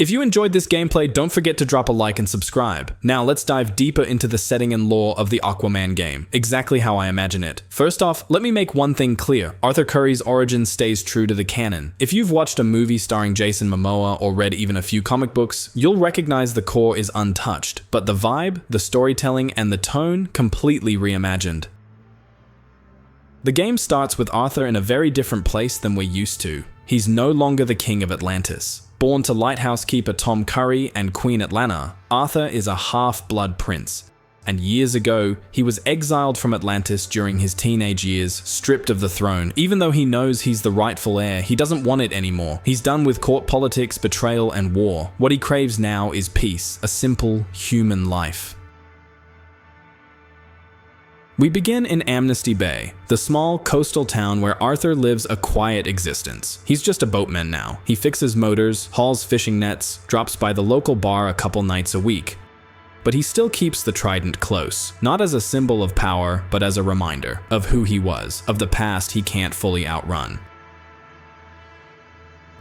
If you enjoyed this gameplay, don't forget to drop a like and subscribe. Now let's dive deeper into the setting and lore of the Aquaman game, exactly how I imagine it. First off, let me make one thing clear. Arthur Curry's origin stays true to the canon. If you've watched a movie starring Jason Momoa or read even a few comic books, you'll recognize the core is untouched, but the vibe, the storytelling, and the tone completely reimagined. The game starts with Arthur in a very different place than we're used to. He's no longer the king of Atlantis. Born to lighthouse keeper Tom Curry and Queen Atlanta, Arthur is a half-blood prince. And years ago, he was exiled from Atlantis during his teenage years, stripped of the throne. Even though he knows he's the rightful heir, he doesn't want it anymore. He's done with court politics, betrayal, and war. What he craves now is peace, a simple, human life. We begin in Amnesty Bay, the small coastal town where Arthur lives a quiet existence. He's just a boatman now. He fixes motors, hauls fishing nets, drops by the local bar a couple nights a week. But he still keeps the trident close, not as a symbol of power, but as a reminder of who he was, of the past he can't fully outrun.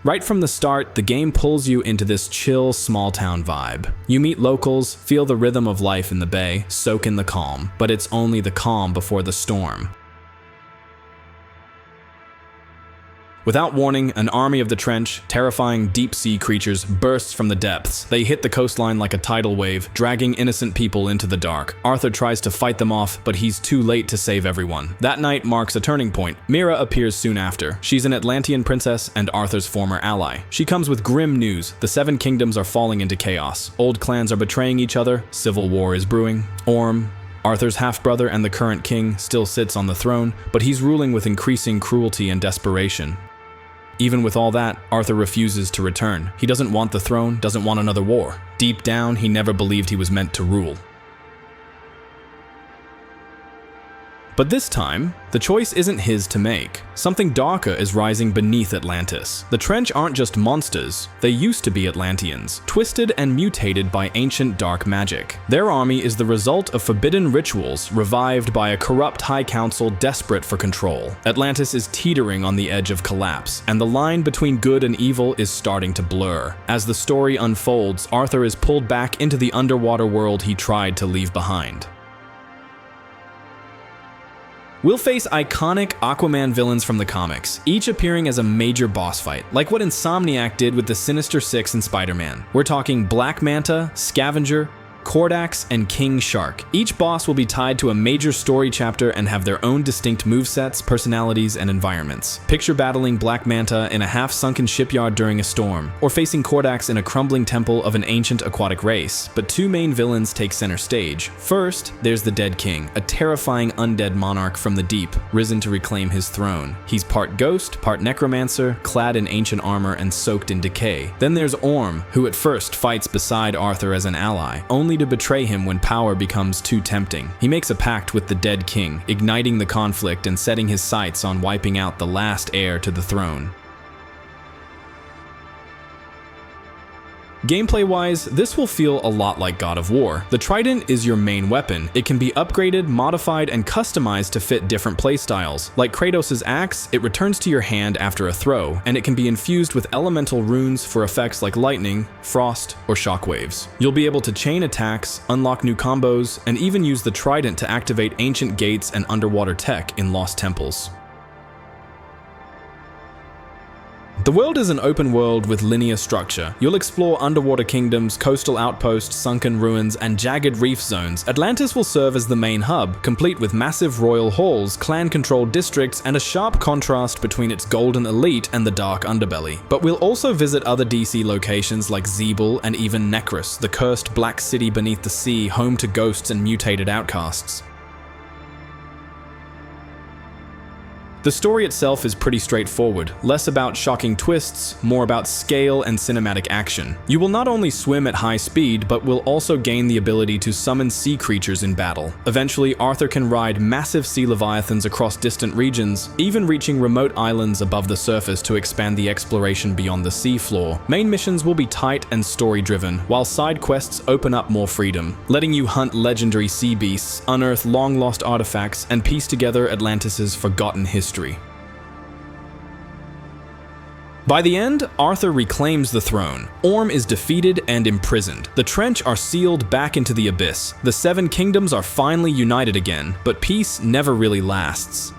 Right from the start, the game pulls you into this chill, small-town vibe. You meet locals, feel the rhythm of life in the bay, soak in the calm, but it's only the calm before the storm. Without warning, an army of the trench, terrifying deep-sea creatures, bursts from the depths. They hit the coastline like a tidal wave, dragging innocent people into the dark. Arthur tries to fight them off, but he's too late to save everyone. That night marks a turning point. Mira appears soon after. She's an Atlantean princess and Arthur's former ally. She comes with grim news. The Seven Kingdoms are falling into chaos. Old clans are betraying each other. Civil war is brewing. Orm, Arthur's half-brother and the current king, still sits on the throne, but he's ruling with increasing cruelty and desperation. Even with all that, Arthur refuses to return. He doesn't want the throne, doesn't want another war. Deep down, he never believed he was meant to rule. But this time, the choice isn't his to make. Something darker is rising beneath Atlantis. The Trench aren't just monsters, they used to be Atlanteans, twisted and mutated by ancient dark magic. Their army is the result of forbidden rituals revived by a corrupt High Council desperate for control. Atlantis is teetering on the edge of collapse, and the line between good and evil is starting to blur. As the story unfolds, Arthur is pulled back into the underwater world he tried to leave behind. We'll face iconic Aquaman villains from the comics, each appearing as a major boss fight, like what Insomniac did with the Sinister Six in Spider-Man. We're talking Black Manta, Scavenger, Kordax, and King Shark. Each boss will be tied to a major story chapter and have their own distinct movesets, personalities, and environments. Picture battling Black Manta in a half-sunken shipyard during a storm, or facing Kordax in a crumbling temple of an ancient aquatic race. But two main villains take center stage. First, there's the Dead King, a terrifying undead monarch from the deep, risen to reclaim his throne. He's part ghost, part necromancer, clad in ancient armor and soaked in decay. Then there's Orm, who at first fights beside Arthur as an ally, only to betray him when power becomes too tempting. He makes a pact with the Dead King, igniting the conflict and setting his sights on wiping out the last heir to the throne. Gameplay-wise, this will feel a lot like God of War. The Trident is your main weapon. It can be upgraded, modified, and customized to fit different playstyles. Like Kratos' axe, it returns to your hand after a throw, and it can be infused with elemental runes for effects like lightning, frost, or shockwaves. You'll be able to chain attacks, unlock new combos, and even use the Trident to activate ancient gates and underwater tech in lost temples. The world is an open world with linear structure. You'll explore underwater kingdoms, coastal outposts, sunken ruins, and jagged reef zones. Atlantis will serve as the main hub, complete with massive royal halls, clan-controlled districts, and a sharp contrast between its golden elite and the dark underbelly. But we'll also visit other DC locations like Zeeble and even Necrus, the cursed black city beneath the sea, home to ghosts and mutated outcasts. The story itself is pretty straightforward, less about shocking twists, more about scale and cinematic action. You will not only swim at high speed, but will also gain the ability to summon sea creatures in battle. Eventually, Arthur can ride massive sea leviathans across distant regions, even reaching remote islands above the surface to expand the exploration beyond the seafloor. Main missions will be tight and story-driven, while side quests open up more freedom, letting you hunt legendary sea beasts, unearth long-lost artifacts, and piece together Atlantis' forgotten history. By the end, Arthur reclaims the throne. Orm is defeated and imprisoned. The Trench are sealed back into the abyss. The Seven Kingdoms are finally united again, but peace never really lasts.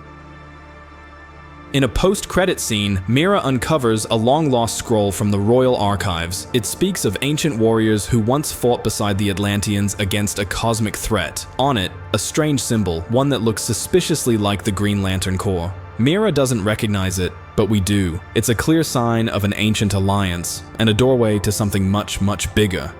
In a post-credit scene, Mira uncovers a long-lost scroll from the royal archives. It speaks of ancient warriors who once fought beside the Atlanteans against a cosmic threat. On it, a strange symbol, one that looks suspiciously like the Green Lantern Corps. Mira doesn't recognize it, but we do. It's a clear sign of an ancient alliance, and a doorway to something much, much bigger.